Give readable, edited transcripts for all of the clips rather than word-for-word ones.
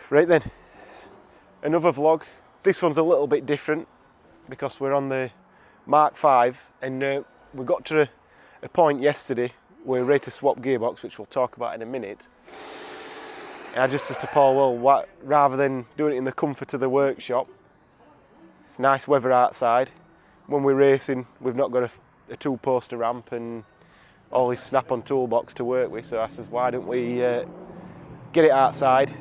Right then, another vlog. This one's a little bit different because we're on the Mark 5 and we got to a point yesterday where we're ready to swap gearbox, which we'll talk about in a minute. And I just said to Paul, well, rather than doing it in the comfort of the workshop, it's nice weather outside. When we're racing, we've not got a two-poster ramp and all this snap-on toolbox to work with. So I said, why don't we get it outside,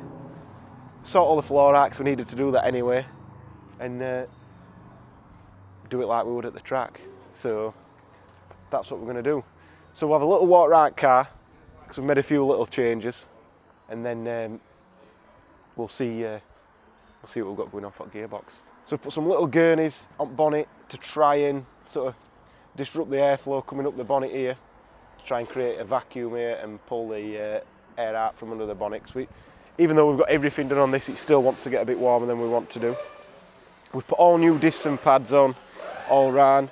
sort all the floor out, 'cause we needed to do that anyway, and do it like we would at the track. So that's what we're going to do. So we'll have a little walk around car, because we've made a few little changes, and then we'll see what we've got going on for gearbox. So put some little gurneys on bonnet to try and sort of disrupt the airflow coming up the bonnet here, to try and create a vacuum here and pull the air out from under the bonnet. Even though we've got everything done on this, it still wants to get a bit warmer than we want to do. We've put all new discs and pads on all round.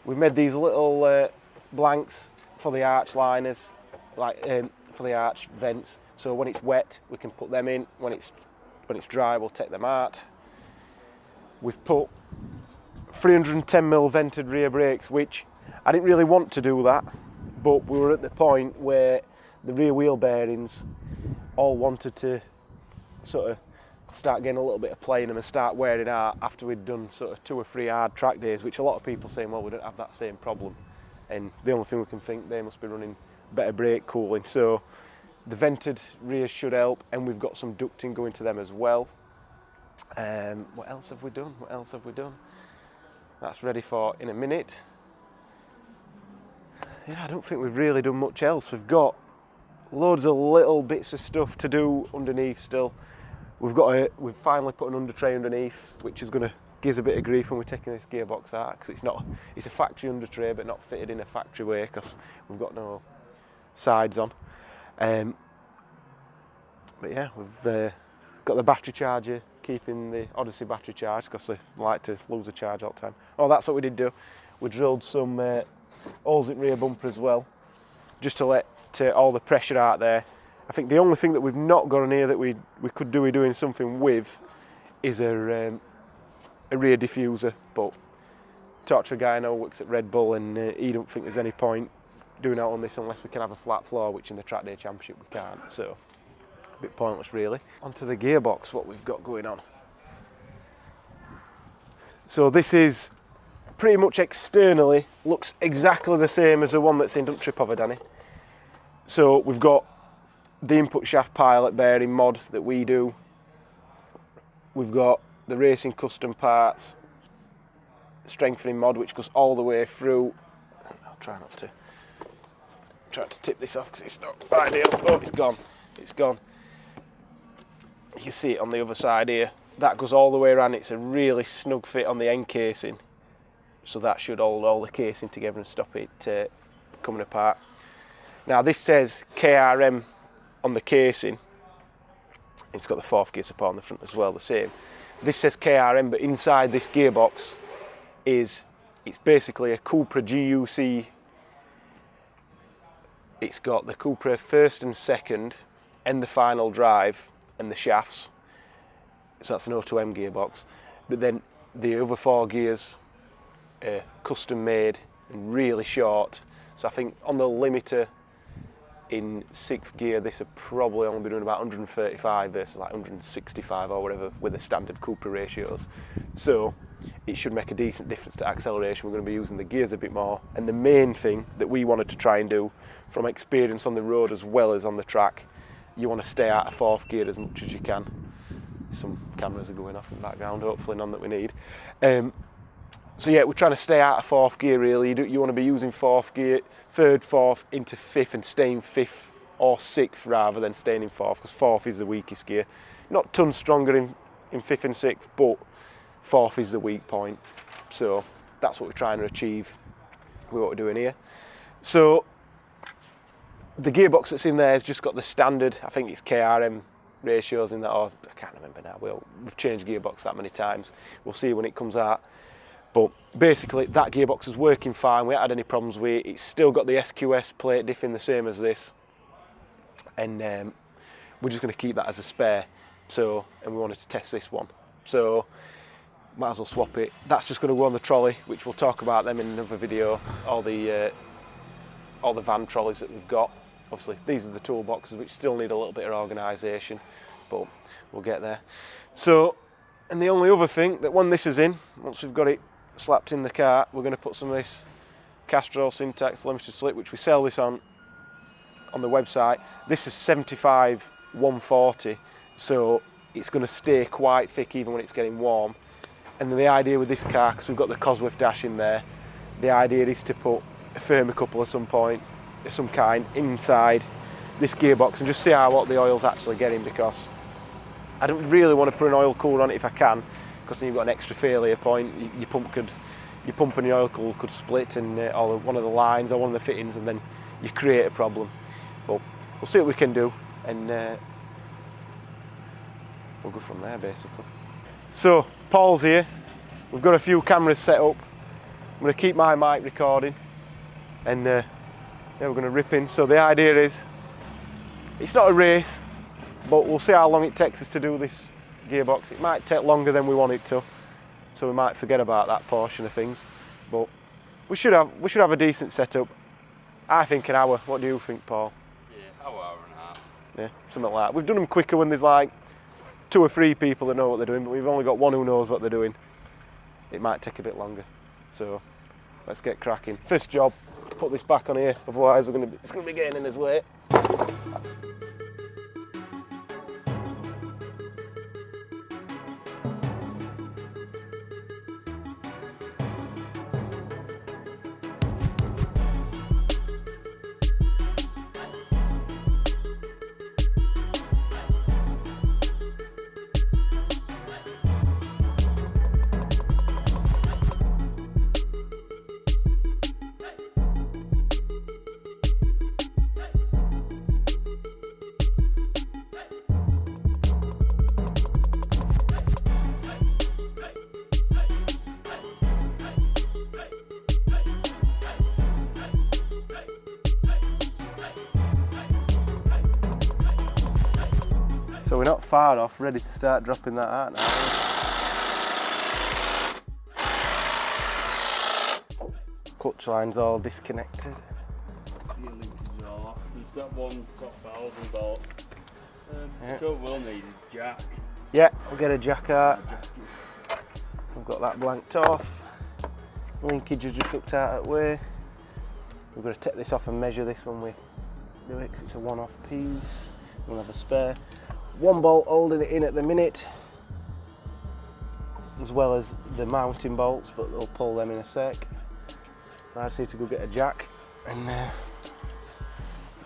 We've made these little blanks for the arch liners, like for the arch vents. So when it's wet, we can put them in. When it's dry, we'll take them out. We've put 310mm vented rear brakes, which I didn't really want to do that, but we were at the point where the rear wheel bearings all wanted to sort of start getting a little bit of play in them and start wearing out after we'd done sort of 2 or 3 hard track days, which a lot of people saying, well, we don't have that same problem. And the only thing we can think, they must be running better brake cooling. So the vented rears should help, and we've got some ducting going to them as well. What else have we done? That's ready for in a minute. Yeah, I don't think we've really done much else. We've got loads of little bits of stuff to do underneath still. We've finally put an under tray underneath, which is going to give us a bit of grief when we're taking this gearbox out, because it's a factory under tray but not fitted in a factory way because we've got no sides on. But yeah, we've got the battery charger, keeping the Odyssey battery charged because they like to lose the charge all the time. Oh, that's what we did do. We drilled some holes in rear bumper as well, just to let all the pressure out there. I think the only thing that we've not got on here that we could do doing something with is a rear diffuser, but talked to a guy I know who works at Red Bull, and he don't think there's any point doing out on this unless we can have a flat floor, which in the track day championship we can't, so a bit pointless really. Onto the gearbox, what we've got going on. So this is pretty much externally looks exactly the same as the one that's in, don't trip over Danny. So we've got the input shaft pilot bearing mod that we do. We've got the racing custom parts strengthening mod, which goes all the way through. I'll try to tip this off because it's not ideal. Oh, it's gone. You can see it on the other side here. That goes all the way around. It's a really snug fit on the end casing, so that should hold all the casing together and stop it coming apart. Now this says KRM on the casing. It's got the 4th gear support on the front as well, the same. This says KRM, but inside this gearbox it's basically a Cupra GUC. It's got the Cupra 1st and 2nd and the final drive and the shafts. So that's an O2M gearbox. But then the other 4 gears are custom made and really short. So I think on the limiter in 6th gear, this will probably only be doing about 135 versus like 165 or whatever with the standard Cupra ratios. So it should make a decent difference to acceleration. We're going to be using the gears a bit more. And the main thing that we wanted to try and do from experience on the road as well as on the track, you want to stay out of 4th gear as much as you can. Some cameras are going off in the background, hopefully none that we need. So yeah, we're trying to stay out of 4th gear really. You want to be using 4th gear, 3rd, 4th into 5th and staying 5th or 6th rather than staying in 4th, because 4th is the weakest gear. Not tons stronger in 5th and 6th, but 4th is the weak point. So that's what we're trying to achieve with what we're doing here. So the gearbox that's in there has just got the standard, I think it's KRM ratios in that, or I can't remember now. We've changed gearbox that many times. We'll see when it comes out. But basically that gearbox is working fine. We haven't had any problems with it. It's still got the SQS plate diffing the same as this, and we're just going to keep that as a spare. and we wanted to test this one. So might as well swap it. That's just going to go on the trolley, which we'll talk about them in another video. All the van trolleys that we've got. Obviously, these are the toolboxes, which still need a little bit of organisation, but we'll get there. So, and the only other thing, that when this is in, once we've got it slapped in the car, we're going to put some of this Castrol Syntax limited slip, which we sell this on the website. This is 75 140, so it's going to stay quite thick even when it's getting warm. And then the idea with this car, because we've got the Cosworth dash in there, the idea is to put a thermocouple of some kind inside this gearbox and just see what the oil's actually getting, because I don't really want to put an oil cooler on it if I can, because then you've got an extra failure point. Your pump and your oil cooler could split, and or one of the lines or one of the fittings, and then you create a problem. But we'll see what we can do, and we'll go from there basically. So Paul's here. We've got a few cameras set up. I'm going to keep my mic recording, and yeah, we're going to rip in. So the idea is, it's not a race, but we'll see how long it takes us to do this gearbox. It might take longer than we want it to, so we might forget about that portion of things. But we should have a decent setup. I think an hour. What do you think, Paul? Yeah, hour and a half. Yeah, something like that. We've done them quicker when there's like 2 or 3 people that know what they're doing, but we've only got one who knows what they're doing. It might take a bit longer. So let's get cracking. First job, put this back on here, otherwise it's going to be getting in his way. So we're not far off, ready to start dropping that out now. Clutch line's all disconnected. Gear linkage is all off. There's that one top valve and bolt. Yeah. So we'll need a jack. Yeah, we'll get a jack out. We've got that blanked off. Linkage is just hooked out that way. We've got to take this off and measure this when we do it, because it's a one-off piece. We'll have a spare. One bolt holding it in at the minute, as well as the mounting bolts, but they'll pull them in a sec. So I just need to go get a jack, and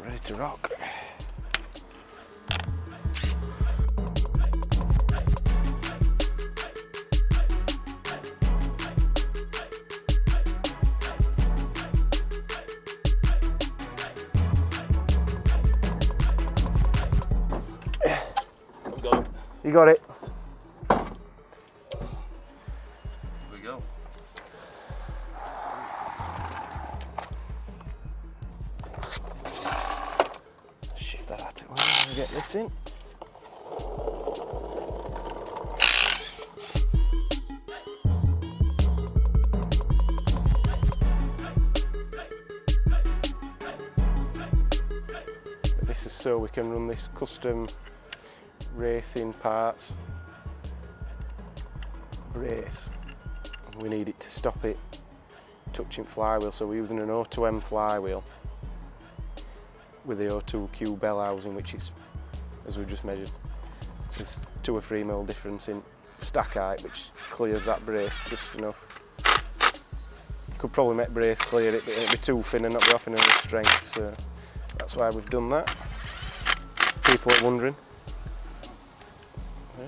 ready to rock. You got it. Here we go. Shift that out of the way and get this in. This is so we can run this custom racing parts brace. We need it to stop it touching flywheel, so we're using an O2M flywheel with the O2Q bell housing, which is, as we've just measured, there's 2 or 3 mil difference in stack height, which clears that brace just enough. You could probably make brace clear it, but it'd be too thin and not be offering enough strength, so that's why we've done that. People are wondering. Yeah.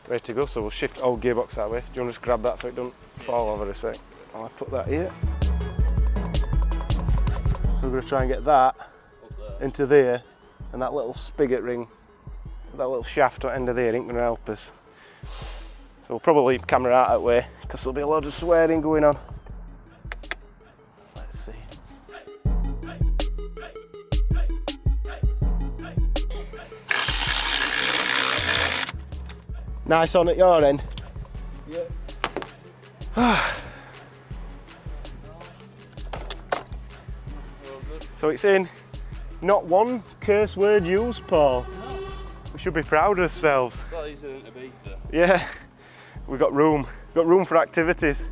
Ready to go, so we'll shift old gearbox that way. Do you want to just grab that so it doesn't fall over a sec? I'll put that here. So we're going to try and get that into there, and that little spigot ring, that little shaft at the end of there ain't going to help us. So we'll probably leave the camera out that way, because there'll be a lot of swearing going on. Let's see. Nice on at your end. Yeah. So it's in, not one curse word used, Paul. No. We should be proud of ourselves. That isn't a beat there. Yeah, we've got room for activities.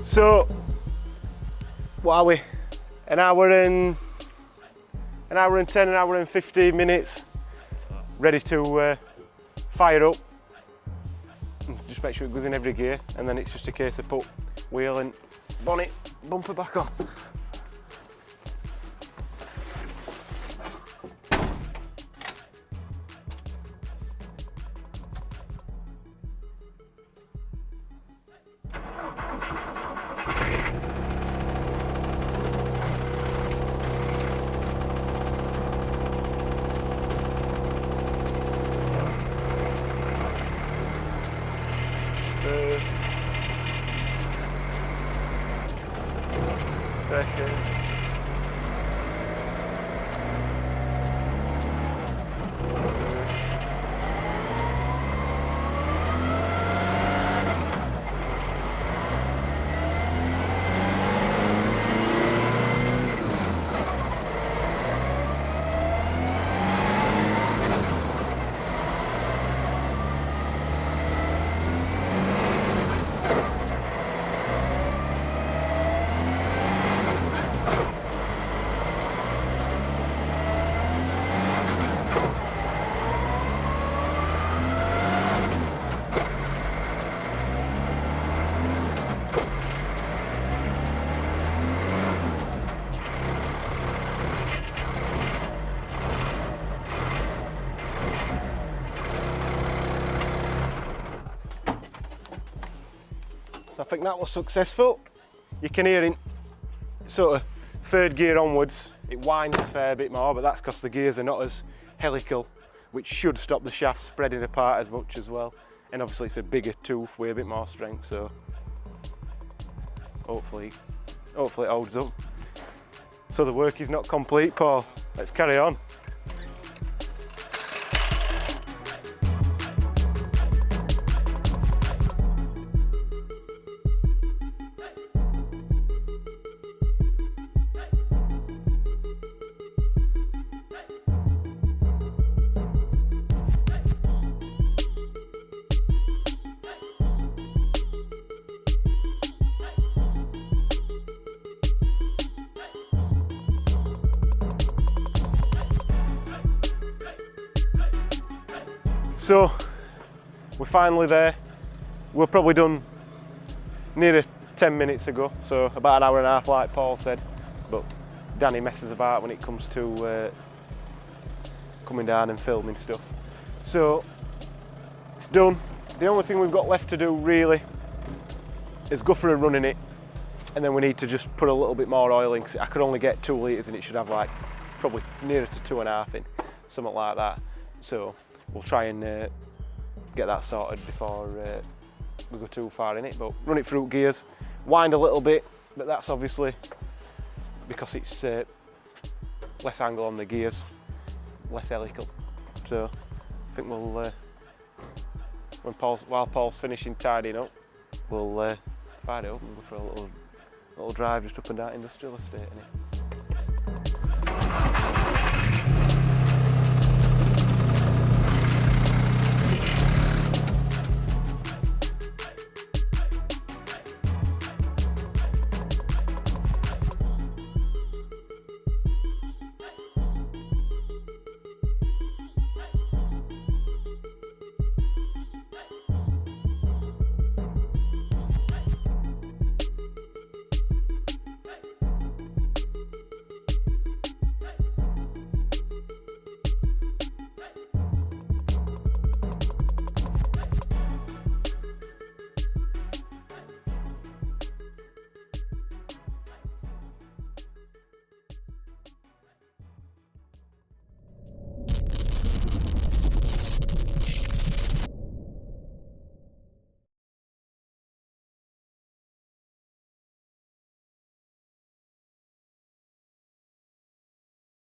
So, what are we? An hour and 10, an hour and 15 minutes, ready to fire up. Just make sure it goes in every gear, and then it's just a case of put wheel and bonnet bumper back on. First, second, So I think that was successful. You can hear it sort of third gear onwards, it winds a fair bit more, but that's because the gears are not as helical, which should stop the shaft spreading apart as much as well. And obviously it's a bigger tooth with a bit more strength, so hopefully it holds up. So the work is not complete, Paul. Let's carry on. So we're finally there. We're probably done nearly 10 minutes ago, so about an hour and a half like Paul said, but Danny messes about when it comes to coming down and filming stuff. So it's done. The only thing we've got left to do really is go for a run in it, and then we need to just put a little bit more oil in, because I could only get 2 litres and it should have like probably nearer to 2.5 in, something like that. So we'll try and get that sorted before we go too far in it, but run it through gears, wind a little bit, but that's obviously because it's less angle on the gears, less helical. So I think we'll while Paul's finishing tidying up, we'll fire it up and go for a little drive just up and down industrial estate, innit?